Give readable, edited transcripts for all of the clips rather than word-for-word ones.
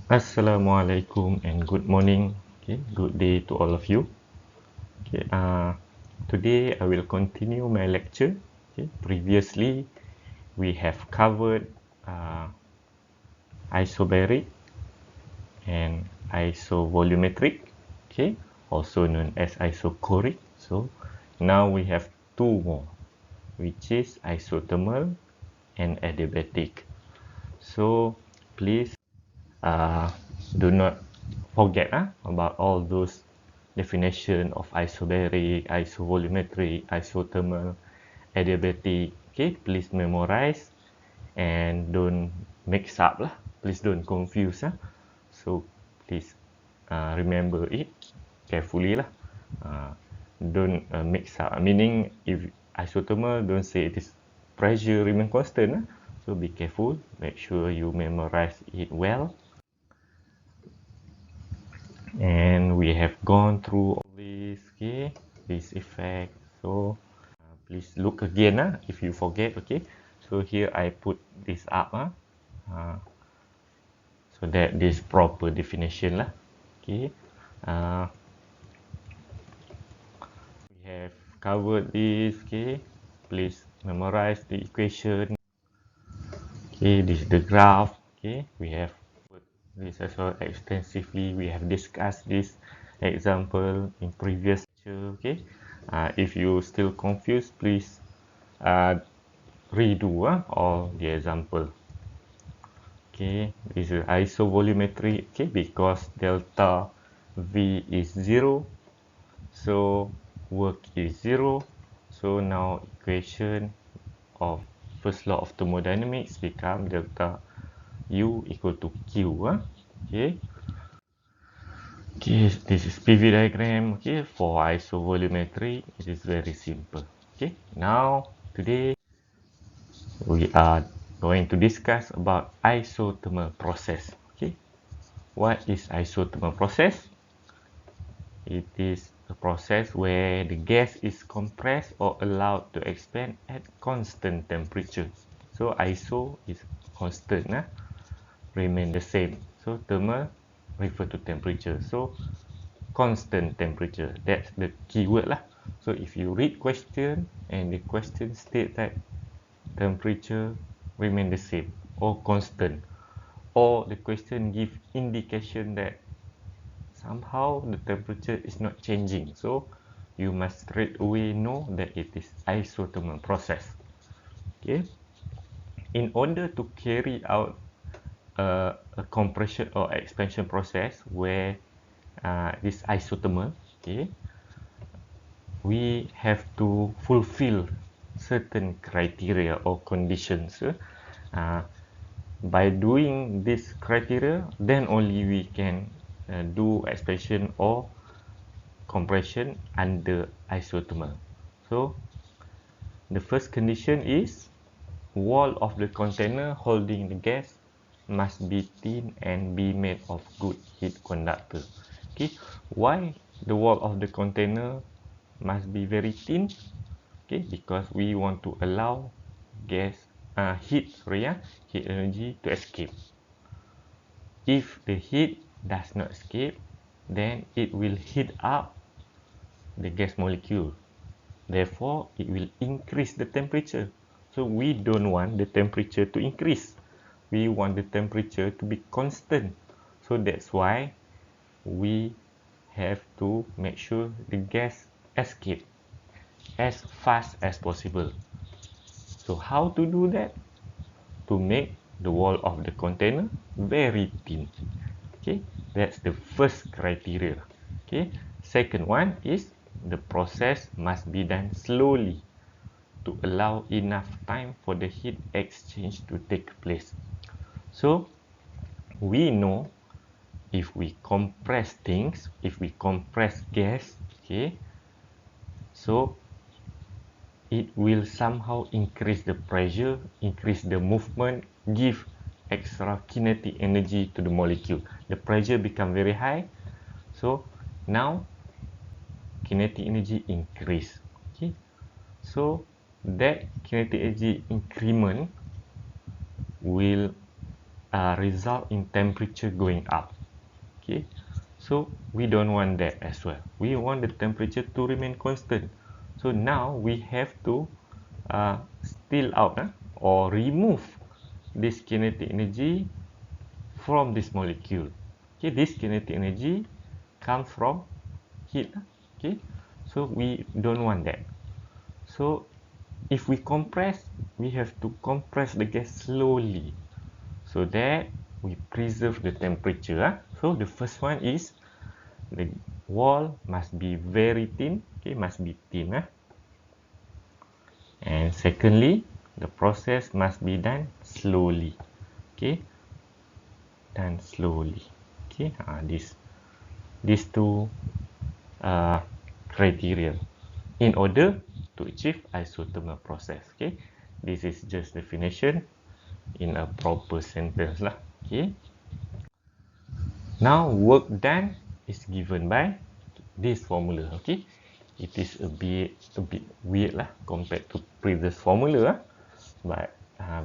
Assalamualaikum and good morning. Okay, good day to all of you. Okay, today I will continue my lecture. Okay, previously we have covered isobaric and isovolumetric. Okay, also known as isochoric. So now we have two more, which is isothermal and adiabatic. So please uh, do not forget about all those definition of isobaric, isovolumetric, isothermal, adiabatic. Okay, please memorize and don't mix up lah. Please don't confuse So please remember it carefully lah. Uh, don't mix up. Meaning if isothermal, don't say it is pressure remain constant. So be careful. Make sure you memorize it well. And we have gone through all this, okay, this effect. So please look again if you forget. Okay, so here I put this up so that this proper definition lah. Okay, we have covered this. Okay, please memorize the equation. Okay, this is the graph. Okay, we have put this as well extensively. We have discussed this example in previous lecture. Okay, if you still confused, please redo all the example. Okay, this is isovolumetric. Okay, because delta V is 0, so work is 0. So now equation of first law of thermodynamics become delta U equal to Q. Okay. Okay, this is PV diagram. Okay, for isovolumetric, it is very simple. Okay, now today we are going to discuss about isothermal process. Okay, what is isothermal process? It is a process where the gas is compressed or allowed to expand at constant temperature. So iso is constant, remain the same. So thermal refer to temperature. So constant temperature, that's the keyword lah. So if you read question and the question state that temperature remain the same or constant, or the question give indication that somehow the temperature is not changing, so you must straight away know that it is isothermal process. Okay, in order to carry out a compression or expansion process where this isothermal, okay, we have to fulfill certain criteria or conditions. By doing this criteria, then only we can do expansion or compression under isothermal. So the first condition is wall of the container holding the gas must be thin and be made of good heat conductor. Okay, why the wall of the container must be very thin? Okay, because we want to allow gas heat energy to escape. If the heat does not escape, then it will heat up the gas molecule. Therefore, it will increase the temperature. So we don't want the temperature to increase. We want the temperature to be constant. So that's why we have to make sure the gas escape as fast as possible. So how to do that? To make the wall of the container very thin. Okay, that's the first criteria. Okay, second one is the process must be done slowly to allow enough time for the heat exchange to take place. So we know if we compress things, if we compress gas, okay, so it will somehow increase the pressure, increase the movement, give extra kinetic energy to the molecule. The pressure become very high, so now kinetic energy increase. Okay, so that kinetic energy increment will result in temperature going up. Okay, so we don't want that as well. We want the temperature to remain constant. So now we have to steal out or remove this kinetic energy from this molecule. Okay, this kinetic energy comes from heat. Okay, so we don't want that. So if we compress, we have to compress the gas slowly so that we preserve the temperature. So the first one is the wall must be very thin. Okay, must be thin. And secondly, the process must be done slowly. Okay, done slowly. Okay, these two criteria in order to achieve isothermal process. Okay, this is just definition in a proper sentence lah. Okay, now work done is given by this formula. Okay, it is a bit weird lah compared to previous formula, but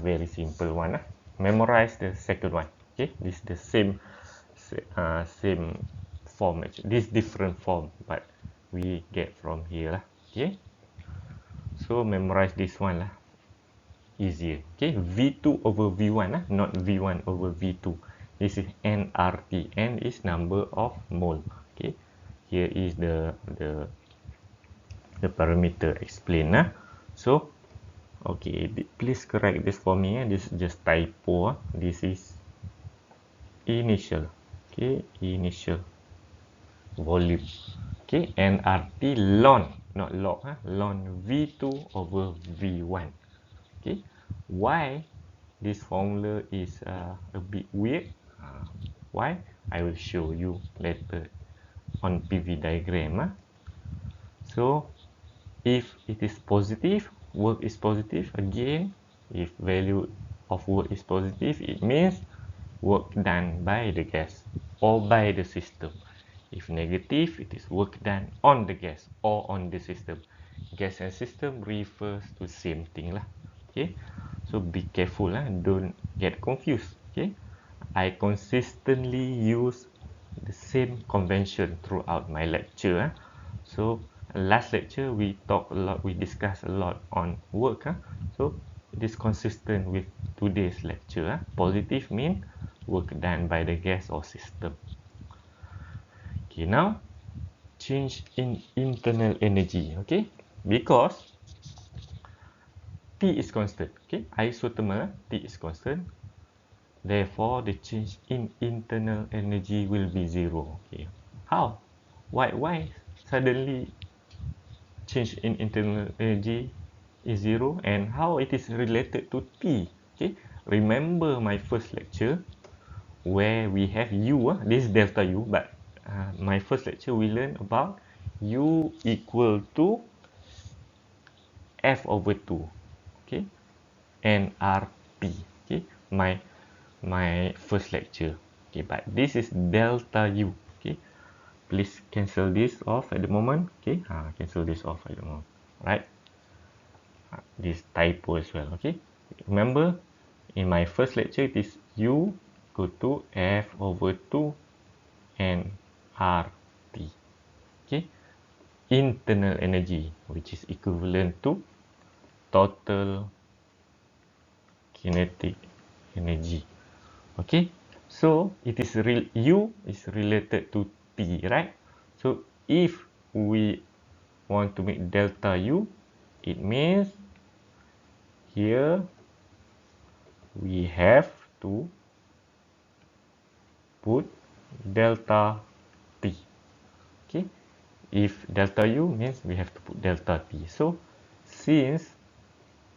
very simple one lah. Memorize the second one. Okay, this is the same form actually. This different form, but we get from here lah. Okay, so memorize this one lah, easier. Okay, V2 over V1 lah, not V1 over V2. This is nRT. N is number of mole. Okay, here is the parameter explain lah. So okay, please correct this for me. This is just typo. This is initial. Okay, initial volume. Okay, nRT ln, not log. Ln V2 over V1. Okay, why this formula is a bit weird? Why? I will show you later on PV diagram. So if it is positive, work is positive. Again, if value of work is positive, it means work done by the gas or by the system. If negative, it is work done on the gas or on the system. Gas and system refers to same thing lah. Okay, so be careful lah, don't get confused. Okay, I consistently use the same convention throughout my lecture. So last lecture we talk a lot, we discuss a lot on work. So it is consistent with today's lecture. Positive mean work done by the gas or system. Okay, now change in internal energy. Okay, because T is constant. Okay, isothermal, T is constant. Therefore, the change in internal energy will be zero. Okay, how? Why suddenly change in internal energy is zero, and how it is related to T? Okay, remember my first lecture where we have U. This is delta U, but my first lecture we learned about U equal to F over 2. Okay, nRT. Okay, my first lecture. Okay, but this is delta U. Okay, please cancel this off at the moment. Okay, cancel this off at the moment. Right, this typo as well. Okay, remember in my first lecture it is U equal to F over 2 nRT. Okay, internal energy, which is equivalent to total kinetic energy. Okay, so it is U is related to T, right? So if we want to make delta U, it means here we have to put delta T. Okay, if delta U means we have to put delta T. So since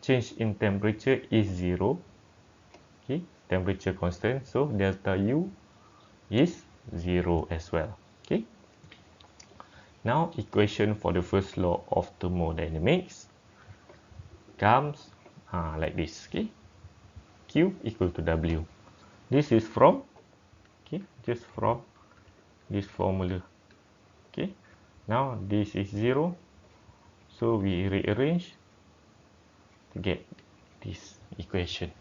change in temperature is zero, okay, temperature constant, so delta U is zero as well. Okay, now equation for the first law of thermodynamics comes like this. Okay, Q equal to W. This is from, okay, just from this formula. Okay, now this is zero, so we rearrange to get this equation.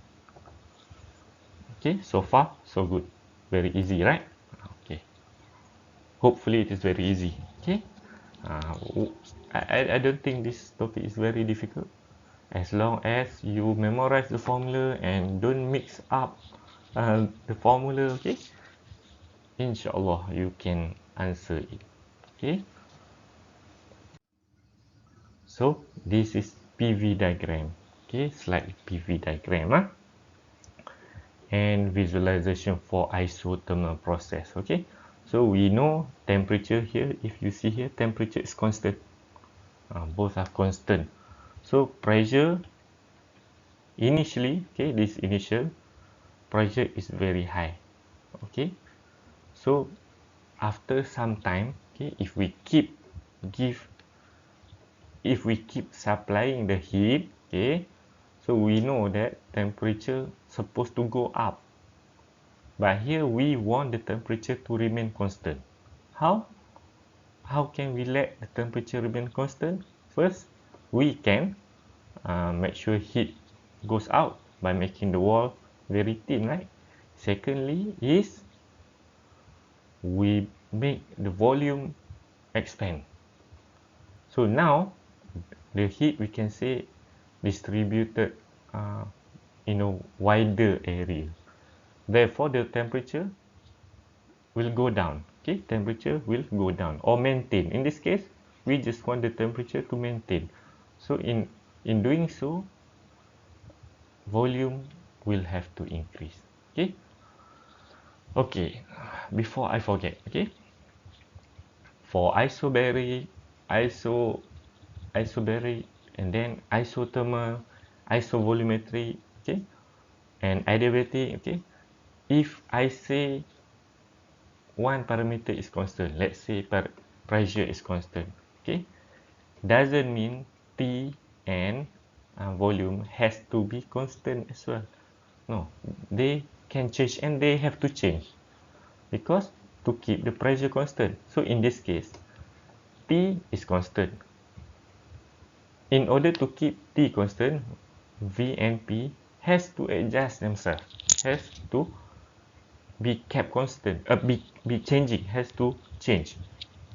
Okay, so far so good, very easy, right? Okay, hopefully it is very easy. Okay, uh, I don't think this topic is very difficult, as long as you memorize the formula and don't mix up the formula. Okay, inshallah you can answer it. Okay, so this is PV diagram. Okay, slide PV diagram, and visualization for isothermal process. Okay, so we know temperature here, if you see here, temperature is constant. Both are constant. So pressure initially, okay, this initial pressure is very high. Okay, so after some time, okay, give if we keep supplying the heat, okay, so we know that temperature supposed to go up, but here we want the temperature to remain constant. How can we let the temperature remain constant? First, we can make sure heat goes out by making the wall very thin, right? Secondly is we make the volume expand. So now the heat, we can say, distributed uh, in a wider area. Therefore, the temperature will go down. Okay, temperature will go down or maintain. In this case, we just want the temperature to maintain. So in doing so, volume will have to increase. Okay. Okay. Before I forget, okay, for isobaric, and then isothermal, isovolumetry, okay, and adiabatic, okay. If I say one parameter is constant, let's say pressure is constant, okay, doesn't mean T and volume has to be constant as well. No, they can change and they have to change because to keep the pressure constant. So in this case, T is constant. In order to keep T constant, V and P has to adjust themselves, has to be kept constant, be changing, has to change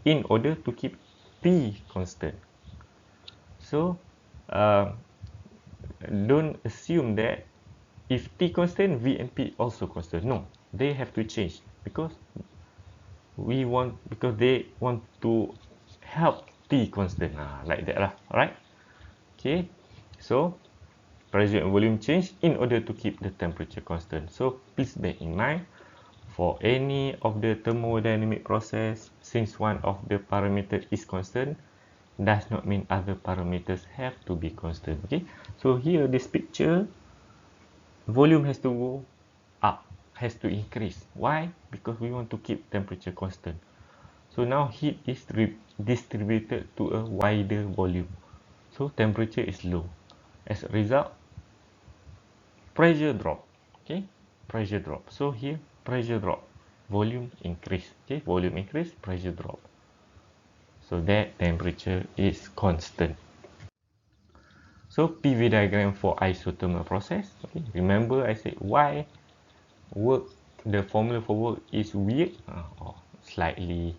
in order to keep T constant. So uh, don't assume that if T constant, V and P also constant. No, they have to change because they want to help T constant, like that lah. Alright. Okay. So pressure and volume change in order to keep the temperature constant. So please bear in mind, for any of the thermodynamic process, since one of the parameters is constant, does not mean other parameters have to be constant. Okay, so here this picture, volume has to go up, has to increase. Why? Because we want to keep temperature constant. So now heat is distributed to a wider volume, so temperature is low. As a result, pressure drop. Okay, pressure drop. So here pressure drop, volume increase. Okay, volume increase, pressure drop, so that temperature is constant. So PV diagram for isothermal process. Okay, remember I said why work, the formula for work is weird, or slightly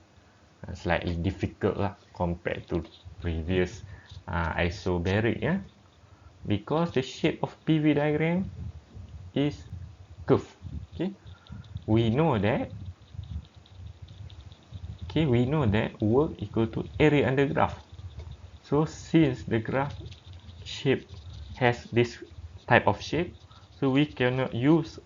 difficult lah compared to previous isobaric, yeah, because the shape of PV diagram is curve. Okay, we know that work equal to area under graph. So since the graph shape has this type of shape, so we cannot use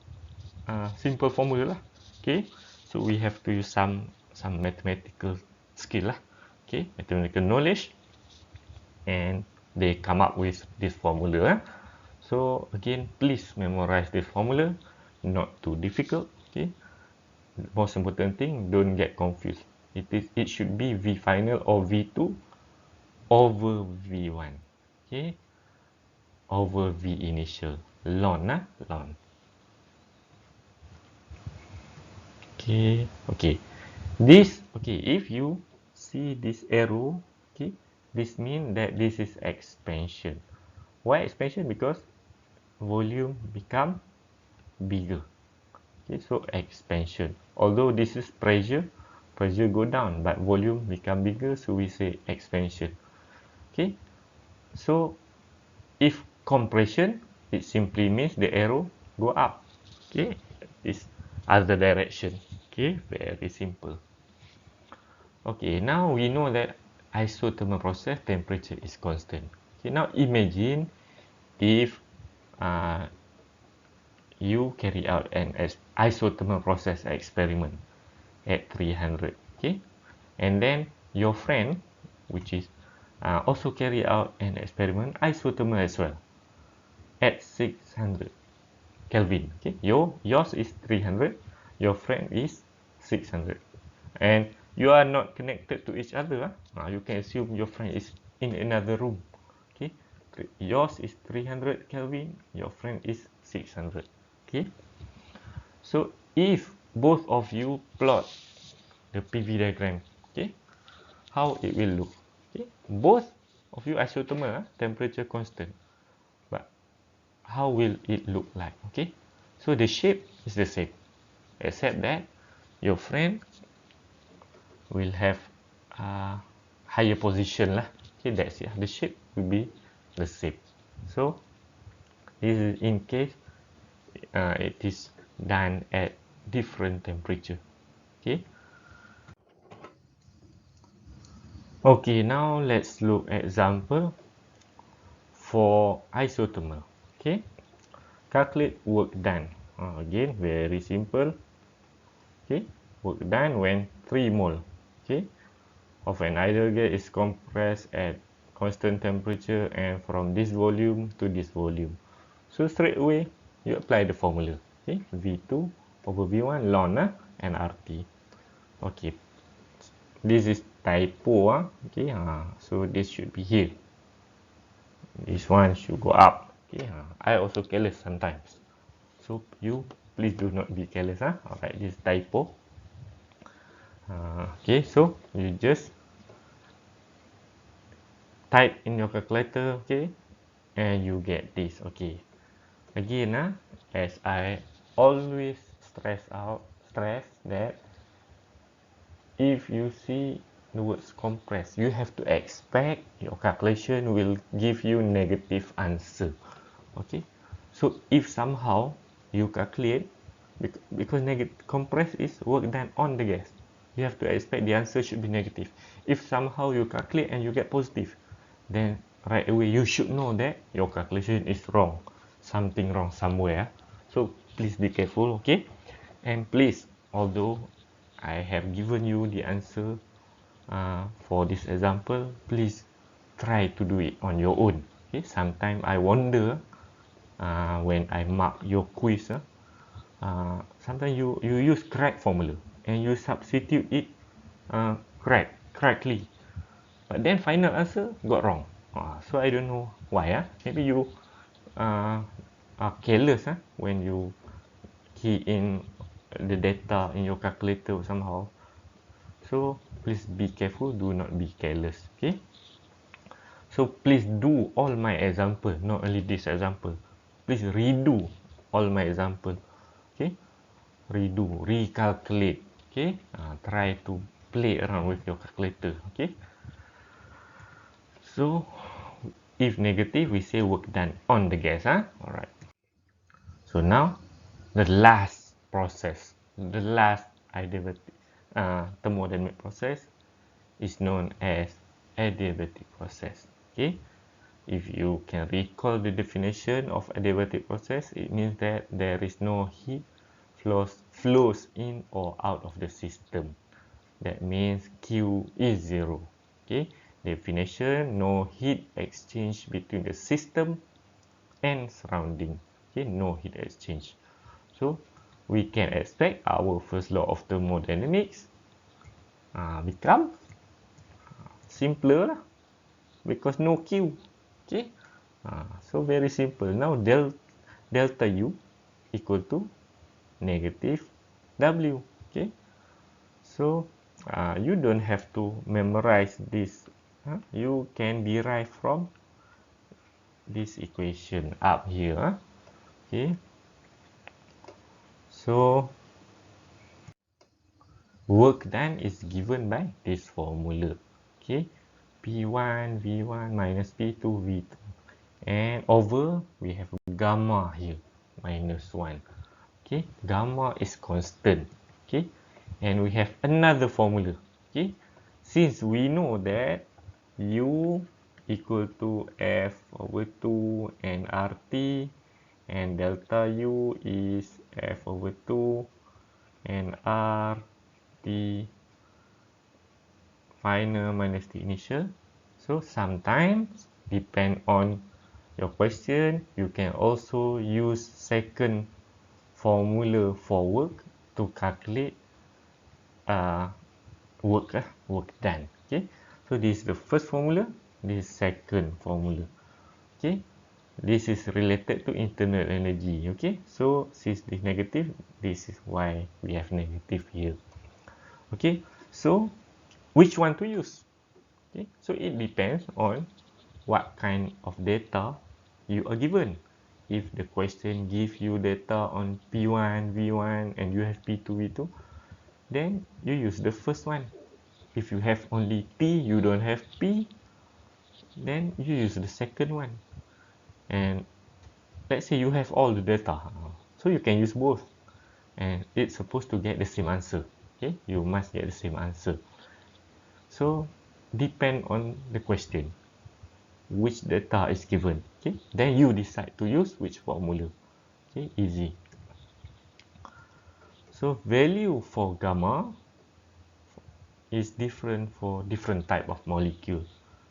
simple formula lah. Okay, so we have to use some mathematical skill lah. Okay, mathematical knowledge, and they come up with this formula. So again, please memorize this formula, not too difficult. Okay, the most important thing, don't get confused. It should be V final or V2 over V1. Okay, over V initial, ln ln. Okay, if you see this arrow, okay, this means that this is expansion. Why expansion? Because volume become bigger. Okay, so expansion. Although this is pressure go down, but volume become bigger, so we say expansion. Okay, so if compression, it simply means the arrow go up. Okay, this other direction. Okay, very simple. Okay, now we know that isothermal process temperature is constant. Okay, now imagine if uh, you carry out an isothermal process experiment at 300. Okay, and then your friend, which is also carry out an experiment isothermal as well at 600 Kelvin. Okay, yours is 300, your friend is 600, and you are not connected to each other. You can assume your friend is in another room. Okay, yours is 300 Kelvin, your friend is 600. Okay, so if both of you plot the PV diagram, okay, how it will look. Okay, both of you isothermal, temperature constant, but how will it look like? Okay, so the shape is the same, except that your friend will have a higher position lah. Okay, that's it. The shape will be the same. So this is in case it is done at different temperature. Okay. Okay, now let's look at example for isothermal. Okay, calculate work done. Again, very simple. Okay, work done when 3 mole. Okay, of an ideal gas is compressed at constant temperature and from this volume to this volume. So straight away you apply the formula. Okay, V2 over V1 ln and RT. Okay, this is typo. Okay, so this should be here. This one should go up. Okay, I also careless sometimes. So you please do not be careless. Alright, this typo. Okay, so you just type in your calculator, okay, and you get this. Okay, again, as I always stress that if you see the words compress, you have to expect your calculation will give you negative answer. Okay, so if somehow you calculate, because negative compress is work done on the gas, you have to expect the answer should be negative. If somehow you calculate and you get positive, then right away you should know that your calculation is wrong, something wrong somewhere. So please be careful. Okay, and please, although I have given you the answer for this example, please try to do it on your own. Okay, sometimes I wonder when I mark your quiz, sometimes you use correct formula and you substitute it correctly, but then final answer got wrong. So I don't know why. Maybe you are careless when you key in the data in your calculator somehow. So please be careful, do not be careless. Okay, so please do all my example, not only this example. Please redo all my example. Okay, redo, recalculate. Okay, try to play around with your calculator. Okay, so if negative, we say work done on the gas. Alright, so now the last process, the last adiabatic thermodynamic process is known as adiabatic process. Okay, if you can recall the definition of adiabatic process, it means that there is no heat flows in or out of the system. That means Q is 0. Okay, definition: no heat exchange between the system and surrounding. Okay, no heat exchange. So we can expect our first law of thermodynamics become simpler because no Q. Okay, so very simple. Now delta U equal to negative W. Okay, so you don't have to memorize this. You can derive from this equation up here. Okay, So work done is given by this formula. Okay, P1 V1 minus P2 V2, and over we have gamma here minus 1. Okay, gamma is constant. Okay, and we have another formula. Okay, since we know that U equal to F over 2 and RT, and delta U is F over 2 and RT final minus the initial. So sometimes depend on your question, you can also use second formula for work to calculate work done. Okay, so this is the first formula, this is second formula. Okay, this is related to internal energy. Okay, so since this negative, this is why we have negative here. Okay, so which one to use? Okay, so it depends on what kind of data you are given. If the question gives you data on P1, V1 and you have P2, V2, then you use the first one. If you have only P, you don't have P, then you use the second one. And let's say you have all the data, so you can use both. And it's supposed to get the same answer. Okay, you must get the same answer. So depend on the question, which data is given. Okay, then you decide to use which formula. Okay, easy. So value for gamma is different for different type of molecule.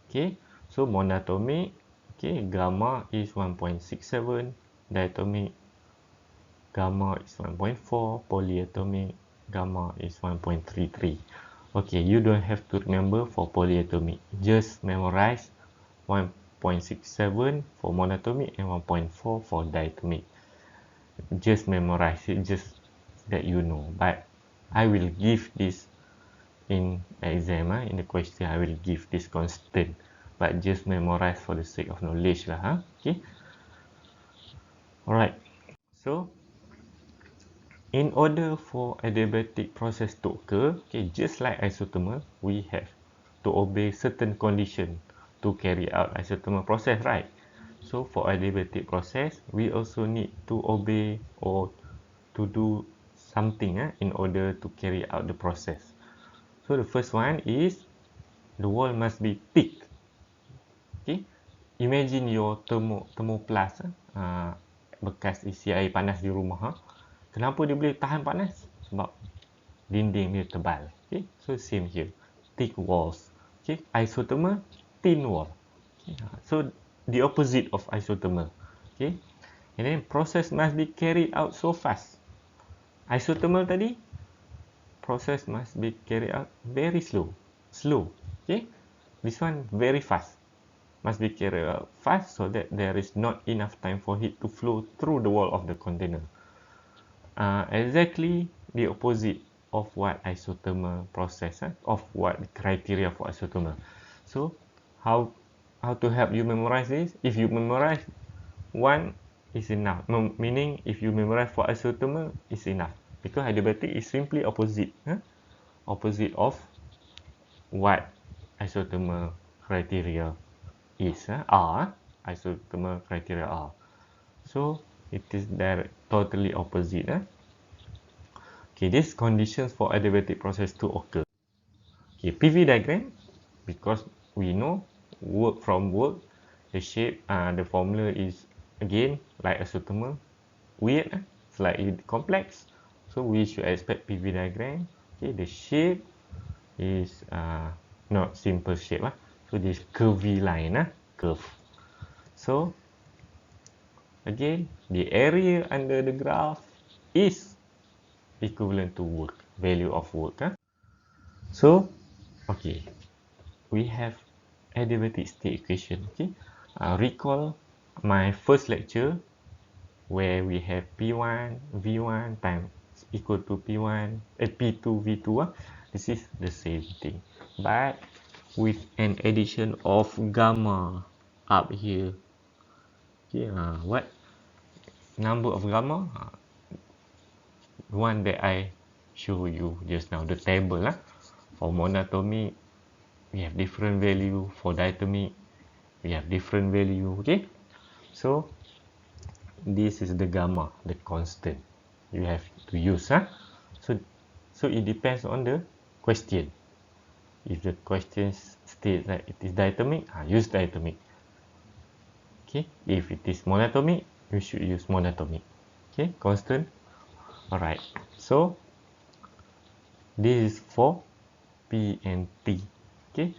Okay, so monatomic, okay, gamma is 1.67, diatomic gamma is 1.4, polyatomic gamma is 1.33. Okay, you don't have to remember for polyatomic, just memorize 1.67 for monatomic and 1.4 for diatomic. Just memorize it, just that you know. But I will give this in exam, in the question I will give this constant, but just memorize for the sake of knowledge lah. Okay, alright. So in order for adiabatic process to occur, okay, just like isothermal, we have to obey certain condition to carry out isothermal process, right? So for adiabatic process, we also need to obey or to do something in order to carry out the process. So the first one is the wall must be thick. Okay, imagine your thermoplast bekas isi air panas di rumah. Kenapa dia boleh tahan panas? Sebab dinding dia tebal. Okay, so same here, thick walls. Okay, isothermal, thin wall. Okay, so the opposite of isothermal. Okay, and then process must be carried out so fast. Isothermal tadi, process must be carried out very slow. Okay, this one very fast. Must be carried out fast so that there is not enough time for heat to flow through the wall of the container. Exactly the opposite of what isothermal process, of what criteria for isothermal. So how to help you memorize this? If you memorize one is enough. No, meaning if you memorize for isothermal is enough, because adiabatic is simply opposite, opposite of what isothermal criteria is, are isothermal criteria are. So it is totally opposite. Okay, these conditions for adiabatic process to occur. Okay, PV diagram, because we know work, the shape, the formula is again like isothermal, weird, slightly complex. So we should expect PV diagram. Okay, the shape is not simple shape. So this curvy line, curve. So again, the area under the graph is equivalent to work, value of work. So, okay, we have adiabatic state equation. Okay, recall my first lecture where we have P1 V1 times equal to P2 V2. This is the same thing, but with an addition of gamma up here. Okay, what number of gamma? one that I show you just now, the table. For monatomic, we have different value. For diatomic, we have different value. Okay, so this is the gamma, the constant you have to use. So it depends on the question. If the question states that it is diatomic, use diatomic. Okay, if it is monatomic, you should use monatomic. Okay, constant. Alright, so this is for P and T. Okay,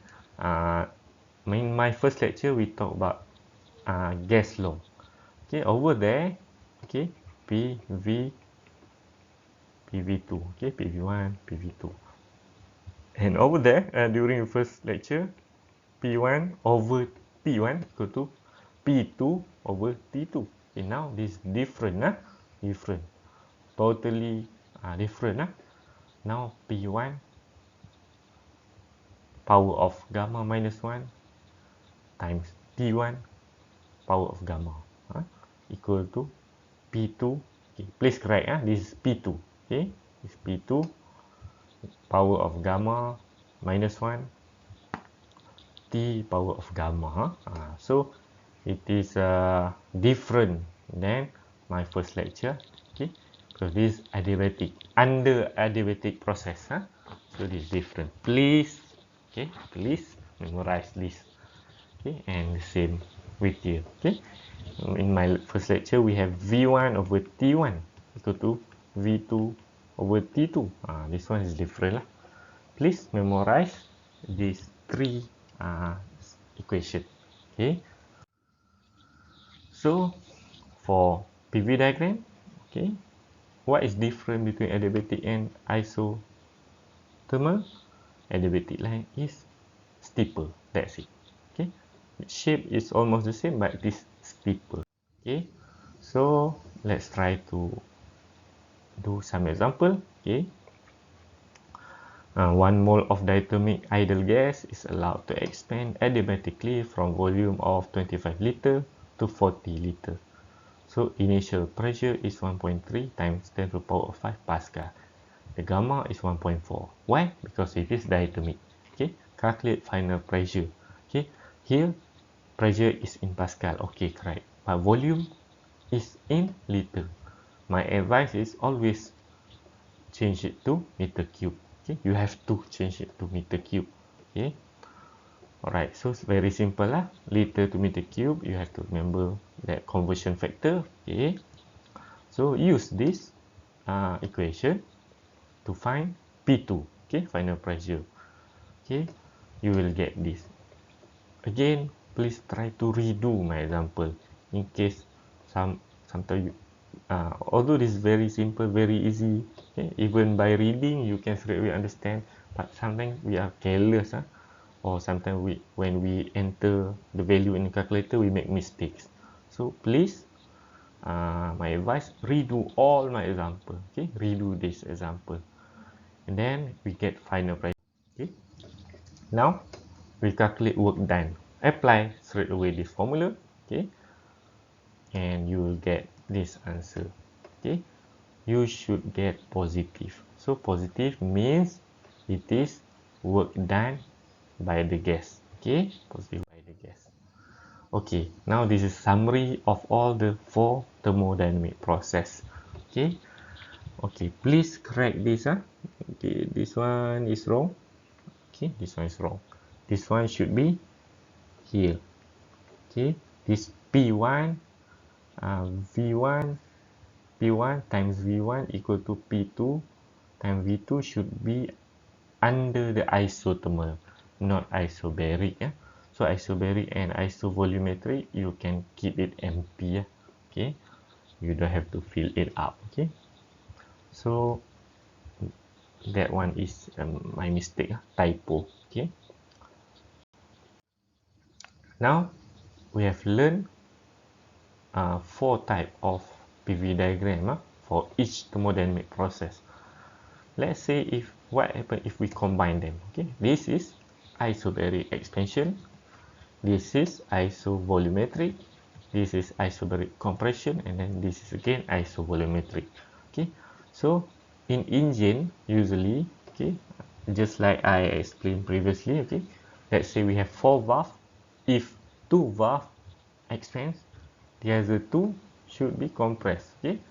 in my first lecture we talk about gas law. Okay, over there, okay, PV, PV2, okay, PV1, PV2. And over there, during the first lecture, P1 over T1 equal to P2 over T2. Okay, now this is different, different, totally different. Now P1 power of gamma minus 1 times T1 power of gamma equal to P2. Okay, please correct, this is P2. Okay, this is P2 power of gamma minus 1 T power of gamma. So it is different than my first lecture. Okay, because this is adiabatic, under adiabatic process. So this is different. Please, okay, please memorize this. Okay, and the same with you. Okay, in my first lecture we have V1 over T1 equal to V2 over T2. This one is different lah. Please memorize these three equation. Okay, so for PV diagram, okay, what is different between adiabatic and isothermal? Adiabatic line is steeper, that's it. Okay, the shape is almost the same, but it is steeper. Okay, so let's try to do some example. Okay, 1 mole of diatomic ideal gas is allowed to expand adiabatically from volume of 25 liter to 40 liter. So initial pressure is 1.3 times 10 to the power of 5 Pascal. The gamma is 1.4. Why? Because it is diatomic. Okay, calculate final pressure. Okay, here pressure is in Pascal. Okay, correct. But volume is in liter. My advice is always change it to meter cube. Okay, you have to change it to meter cube. Okay, alright, so it's very simple lah. Liter to meter cube, you have to remember that conversion factor. Okay, so use this equation to find P2. Okay, final pressure. Okay, you will get this. Again, please try to redo my example in case sometimes you although this is very simple, very easy, okay, even by reading you can straight away understand, but sometimes we are careless, or sometimes when we enter the value in the calculator we make mistakes. So please, my advice, redo all my example. Okay, redo this example, and then we get final price. Okay, now we calculate work done. Apply straight away this formula. Okay, and you will get this answer. Okay, you should get positive. So positive means it is work done by the gas. Okay, positive by the gas. Okay, now this is summary of all the 4 thermodynamic process. Okay, okay, please correct this. Okay, this one is wrong. Okay, this one is wrong. This one should be here. Okay, this P1 V1 P1 times V1 equal to P2 times V2 should be under the isothermal, not isobaric. So isobaric and isovolumetric, you can keep it empty. Okay, you don't have to fill it up. Okay, so that one is my mistake, typo. Okay, now we have learned 4 type of PV diagram for each thermodynamic process. Let's say if what happen if we combine them. Okay, this is isobaric expansion, this is isovolumetric, this is isobaric compression, and then this is again isovolumetric. Okay, so in engine, usually, okay, just like I explained previously, okay, let's say we have 4 valves. If 2 valves expands, the other 2 should be compressed, okay.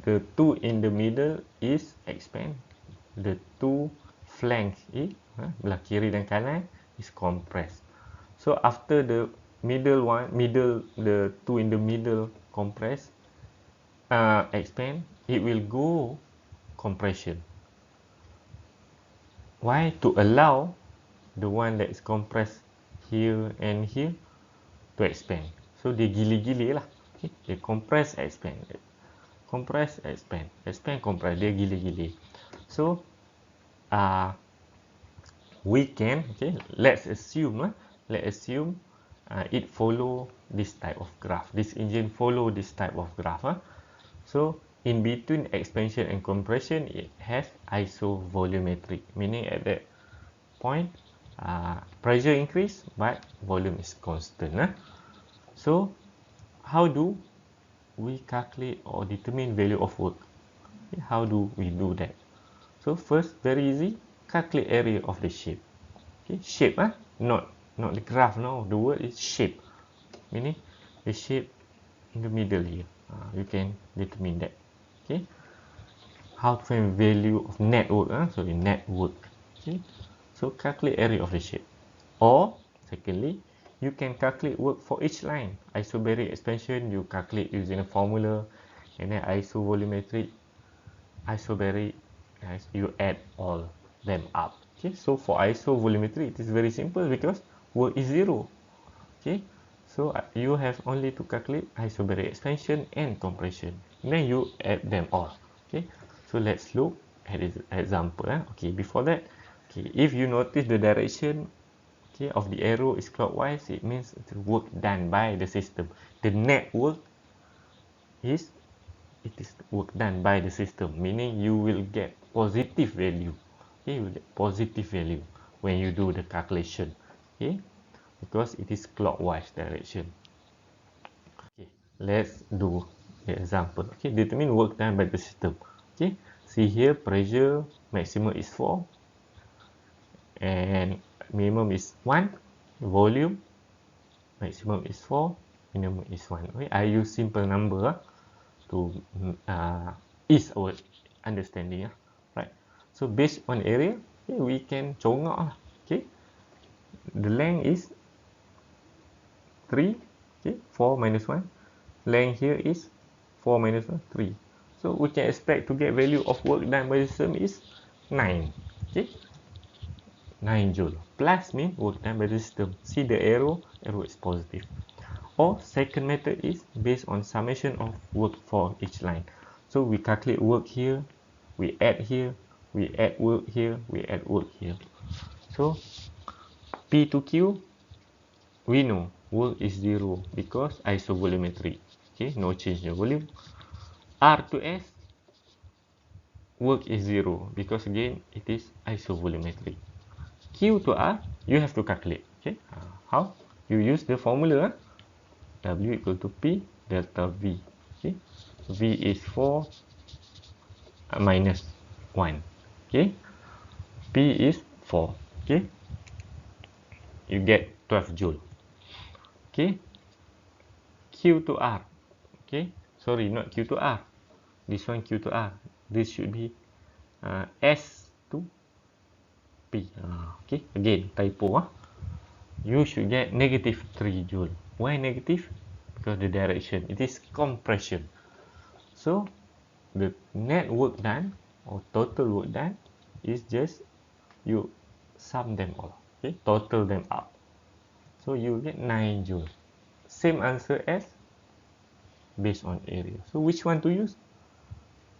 The 2 in the middle is expand, the 2 flanks belah kiri dan kanan is compressed. So after the the 2 in the middle compress, expand, it will go compression. Why? To allow the one that is compressed here and here to expand. So dia gili-gili lah. Okay? Dia compress, expand, compress, expand, expand, compress. Dia gili-gili. So we can, okay, let's assume it follow this type of graph. This engine follow this type of graph. So in between expansion and compression, it has isovolumetric, meaning at that point pressure increase but volume is constant. So how do we calculate or determine value of work? How do we do that? So first, very easy, calculate area of the shape. Okay, shape, not the graph. No, the word is shape, meaning the shape in the middle here. You can determine that. Okay, how to find value of net work? Sorry, net work. Okay, so calculate area of the shape. Or secondly, you can calculate work for each line. Isobaric expansion, you calculate using a formula, and then isovolumetric, isobaric, you add all them up. Okay, so for isovolumetry, it is very simple because work is 0. Okay, so you have only to calculate isobaric expansion and compression, and then you add them all. Okay, so let's look at this example. Okay, before that, okay, if you notice the direction, okay, of the arrow is clockwise, it means the work done by the system. The net work is work done by the system, meaning you will get positive value. Okay, you will get positive value when you do the calculation. Okay, because it is clockwise direction. Okay, let's do the example. Okay, determine work done by the system. Okay, see here, pressure maximum is 4 and minimum is 1. Volume maximum is 4, minimum is 1. Okay, I use simple number to ease our understanding. Right, so based on area, okay, we can congak lah. Okay, the length is 3. Okay, 4 minus 1, length here is 4 minus 1, 3. So we can expect to get value of work done by the system is 9. Okay, 9 joule. Plus mean work done by the system. See the arrow is positive. Or second method is based on summation of work for each line. So we calculate work here, we add here, we add work here, we add work here. So P to Q, we know work is 0 because isovolumetric. Okay, no change in volume. R to S, work is 0 because again it is isovolumetric. Q to R, you have to calculate. Okay, how? You use the formula. W equal to P delta V. Okay, V is 4 minus 1. Okay, P is 4. Okay, you get 12 joule. Okay, Q to R. Okay, sorry, not Q to R. This one Q to R. This should be S to P. Okay, again typo. You should get negative 3 joule. Why negative? Because the direction, it is compression. So the net work done or total work done is just you sum them all. Okay, total them up. So you get 9 joule. Same answer as based on area. So which one to use?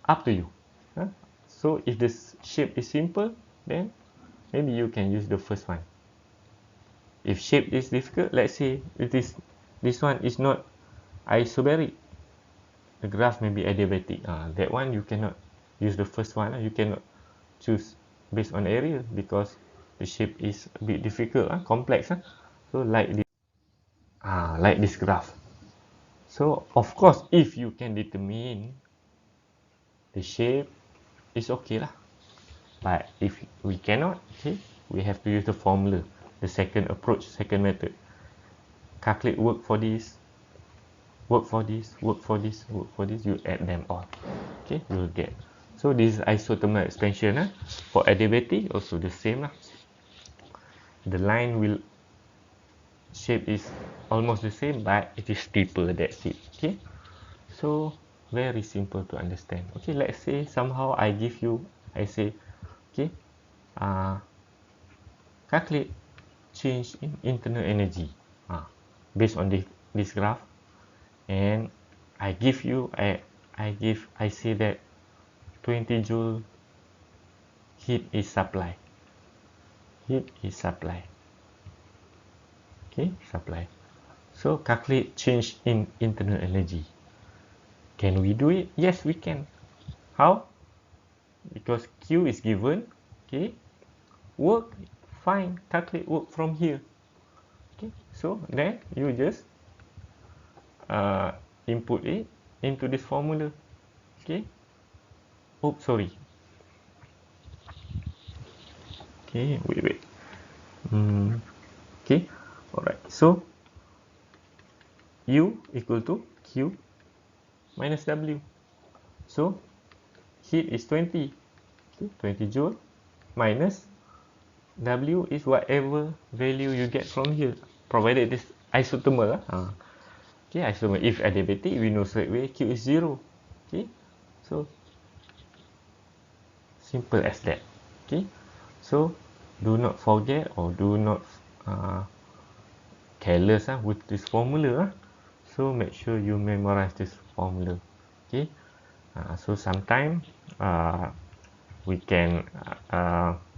Up to you. So if the shape is simple, then maybe you can use the first one. If shape is difficult, let's say this one is not isobaric, the graph may be adiabatic. That one you cannot use the first one. You cannot choose based on area because the shape is a bit difficult, complex. So like this graph. So of course, if you can determine the shape, it's okay lah. But if we cannot, okay, we have to use the formula, the second approach, second method. Calculate work for this, work for this, work for this, work for this, you add them all. Okay, you will get. So this is isothermal expansion. For adiabatic, also the same. The line will shape is almost the same, but it is steeper, that's it. Okay, so very simple to understand. Okay, let's say somehow I give you, I say, okay, calculate change in internal energy based on this graph, and I give you, I say that 20 joule heat is supply. Heat is supply. Okay, supply. So calculate change in internal energy. Can we do it? Yes, we can. How? Because Q is given. Okay. Work, fine. Calculate work from here. Okay. So then you just input it into this formula. Okay. Oops, sorry. Okay, wait. Okay. Alright. So U equal to Q minus W. So heat is 20. Okay, 20 joule minus W is whatever value you get from here, provided this isothermal. Okay, isothermal. If adiabatic, we know straight away Q is 0. Okay, so simple as that. Okay, so do not forget or do not careless with this formula. So make sure you memorize this formula. Okay, so sometimes we can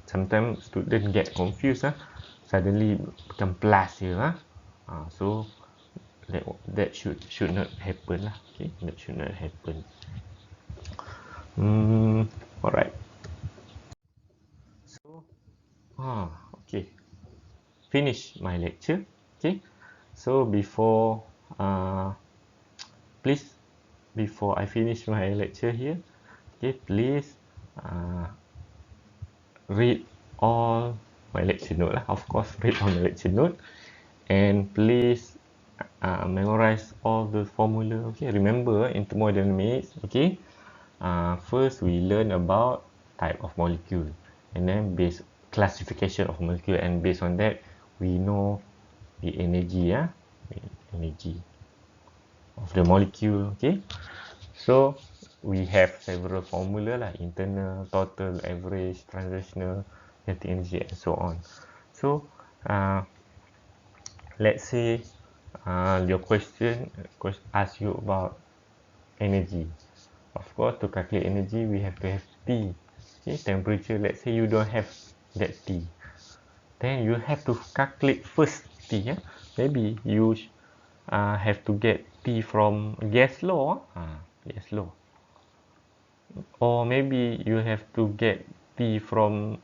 sometimes student get confused suddenly become plus here so that should not happen okay, that should not happen. Alright, so okay, finish my lecture. Okay, so before please, before I finish my lecture here, okay, please read all my lecture note of course, read all my lecture note, and please memorize all the formula. Okay, remember in thermodynamics, okay, first we learn about type of molecule, and then based classification of molecule, and based on that we know the energy energy of the molecule. Okay, so we have several formula like internal, total, average, transitional, kinetic energy, and so on. So let's say your question ask you about energy. Of course, to calculate energy we have to have T. Okay, temperature, let's say you don't have that T, then you have to calculate first T. Maybe you have to get T from gas law, gas law, or maybe you have to get T from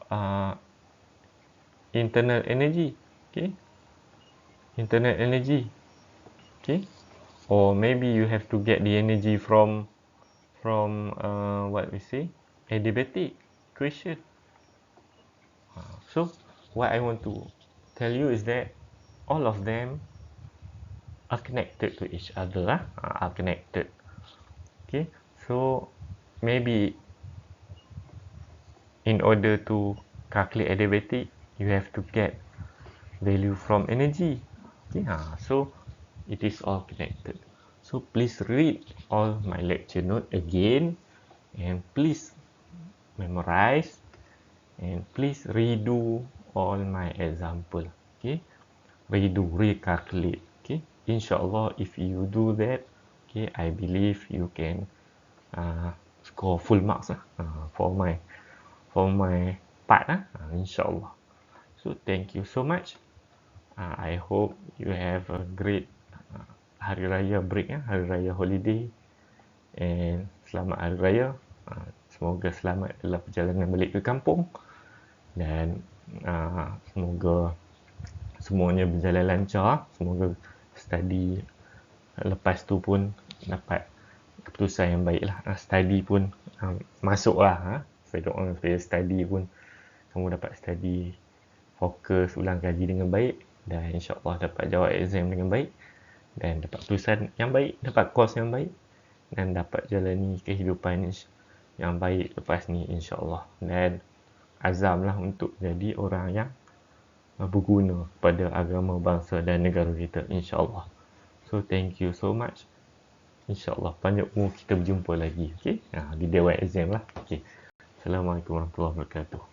internal energy. Okay, internal energy. Okay, or maybe you have to get the energy from what we say, adiabatic equation. So what I want to tell you is that all of them are connected to each other, are connected. Okay, so maybe in order to calculate adiabatic, you have to get value from energy. Okay, so it is all connected. So please read all my lecture note again, and please memorize, and please redo all my example. Okay, redo, recalculate. Okay, inshallah if you do that, okay, I believe you can score full marks for my part inshallah. So thank you so much. I hope you have a great Hari Raya break, Hari Raya holiday, and selamat Hari Raya. Semoga selamat dalam perjalanan balik ke kampung, dan semoga semuanya berjalan lancar. Semoga study lepas tu pun dapat keputusan yang baik lah. Study pun masuk lah. saya doa supaya study pun kamu dapat study, fokus, ulang kaji dengan baik, dan insyaAllah dapat jawab exam dengan baik, dan dapat tulisan yang baik, dapat course yang baik, dan dapat jalani kehidupan yang baik lepas ni insyaAllah. Dan azamlah untuk jadi orang yang berguna pada agama, bangsa dan negara kita insyaAllah. So thank you so much. InsyaAllah panjang umur kita berjumpa lagi. Okay? Di dewan exam lah. Okay. Assalamualaikum warahmatullahi wabarakatuh.